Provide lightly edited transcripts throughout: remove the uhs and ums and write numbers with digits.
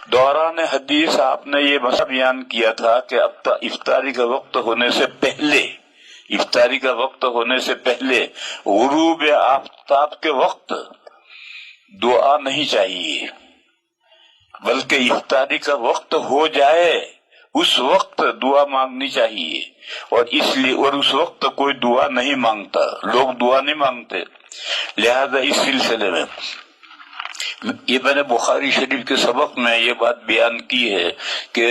دوران حدیث آپ نے یہ مسئلہ بیان کیا تھا کہ اب افطاری کا وقت ہونے سے پہلے غروب آفتاب کے وقت دعا نہیں چاہیے، بلکہ افطاری کا وقت ہو جائے اس وقت دعا مانگنی چاہیے، اور اس وقت کوئی دعا نہیں مانگتا، لوگ دعا نہیں مانگتے۔ لہذا اس سلسلے میں یہ میں نے بخاری شریف کے سبق میں یہ بات بیان کی ہے کہ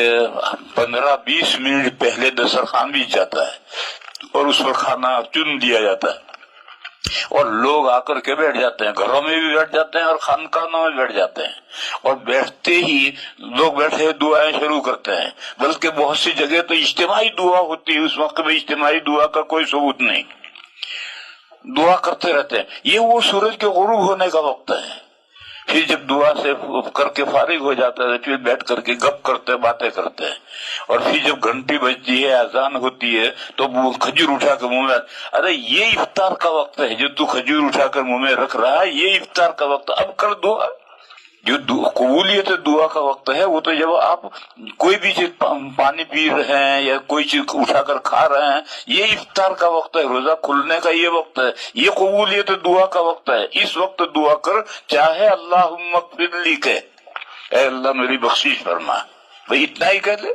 15-20 منٹ پہلے دسترخوان بھی جاتا ہے اور اس پر کھانا چن دیا جاتا ہے، اور لوگ آ کر کے بیٹھ جاتے ہیں، گھروں میں بھی بیٹھ جاتے ہیں اور خانقاہوں میں بیٹھ جاتے ہیں، اور بیٹھتے ہی لوگ بیٹھے دعائیں شروع کرتے ہیں، بلکہ بہت سی جگہ تو اجتماعی دعا ہوتی ہے، اس وقت میں اجتماعی دعا کا کوئی ثبوت نہیں، دعا کرتے رہتے ہیں۔ یہ وہ سورج کے غروب ہونے کا وقت ہے، پھر جب دعا سے کر کے فارغ ہو جاتا ہے پھر بیٹھ کر کے گپ کرتے باتیں کرتے ہیں، اور پھر جب گھنٹی بجتی ہے اذان ہوتی ہے تو وہ کھجور اٹھا کے منہ میں، ارے یہ افطار کا وقت ہے، جو تو کھجور اٹھا کر منہ میں رکھ رہا ہے یہ افطار کا وقت، اب کر دعا۔ جو قبولیت دعا کا وقت ہے وہ تو جب آپ کوئی بھی چیز پانی پی رہے ہیں یا کوئی چیز اٹھا کر کھا رہے ہیں، یہ افطار کا وقت ہے، روزہ کھلنے کا یہ وقت ہے، یہ قبولیت دعا کا وقت ہے۔ اس وقت دعا کر، چاہے اللہم اغفر لی کہ اے اللہ میری بخشش فرما، بھئی اتنا ہی کہہ لے،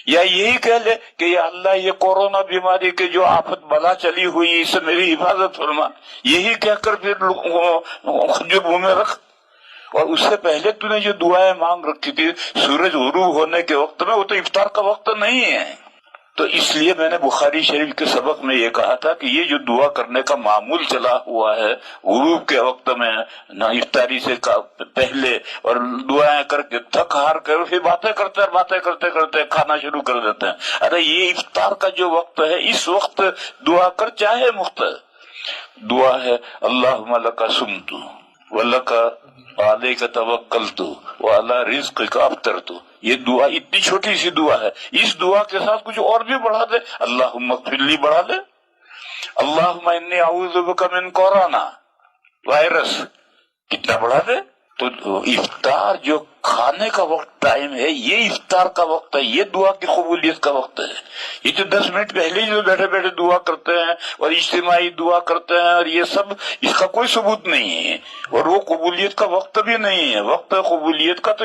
یا یہی کہہ لے کہ یا اللہ یہ کورونا بیماری کے جو آفت بلا چلی ہوئی اس سے میری حفاظت فرما، یہی کہہ کر پھر کھجور منہ میں رکھ۔ اور اس سے پہلے تو نے جو دعائیں مانگ رکھی تھی سورج غروب ہونے کے وقت میں، وہ تو افطار کا وقت نہیں ہے۔ تو اس لیے میں نے بخاری شریف کے سبق میں یہ کہا تھا کہ یہ جو دعا کرنے کا معمول چلا ہوا ہے غروب کے وقت میں، نہ افطاری سے پہلے، اور دعائیں کر کے تھک ہار کر پھر باتیں کرتے کھانا شروع کر دیتے ہیں، ارے یہ افطار کا جو وقت ہے اس وقت دعا کر، چاہے دعا ہے اللہم لک صمت ولک علیک توکلت وعلی رزقک افطرت، یہ دعا اتنی چھوٹی سی دعا ہے، اس دعا کے ساتھ کچھ اور بھی بڑھا دے، اللہم اغفر لی بڑھا دے، اللہم انی اعوذ بک من کورونا وائرس، کتنا بڑھا دے۔ تو افطار جو کھانے کا وقت ٹائم ہے، یہ افطار کا وقت ہے، یہ دعا کی قبولیت کا وقت ہے۔ یہ جو 10 منٹ پہلے جو بیٹھے بیٹھے دعا کرتے ہیں اور اجتماعی دعا کرتے ہیں اور یہ سب، اس کا کوئی ثبوت نہیں ہے، اور وہ قبولیت کا وقت بھی نہیں ہے۔ وقت قبولیت کا تو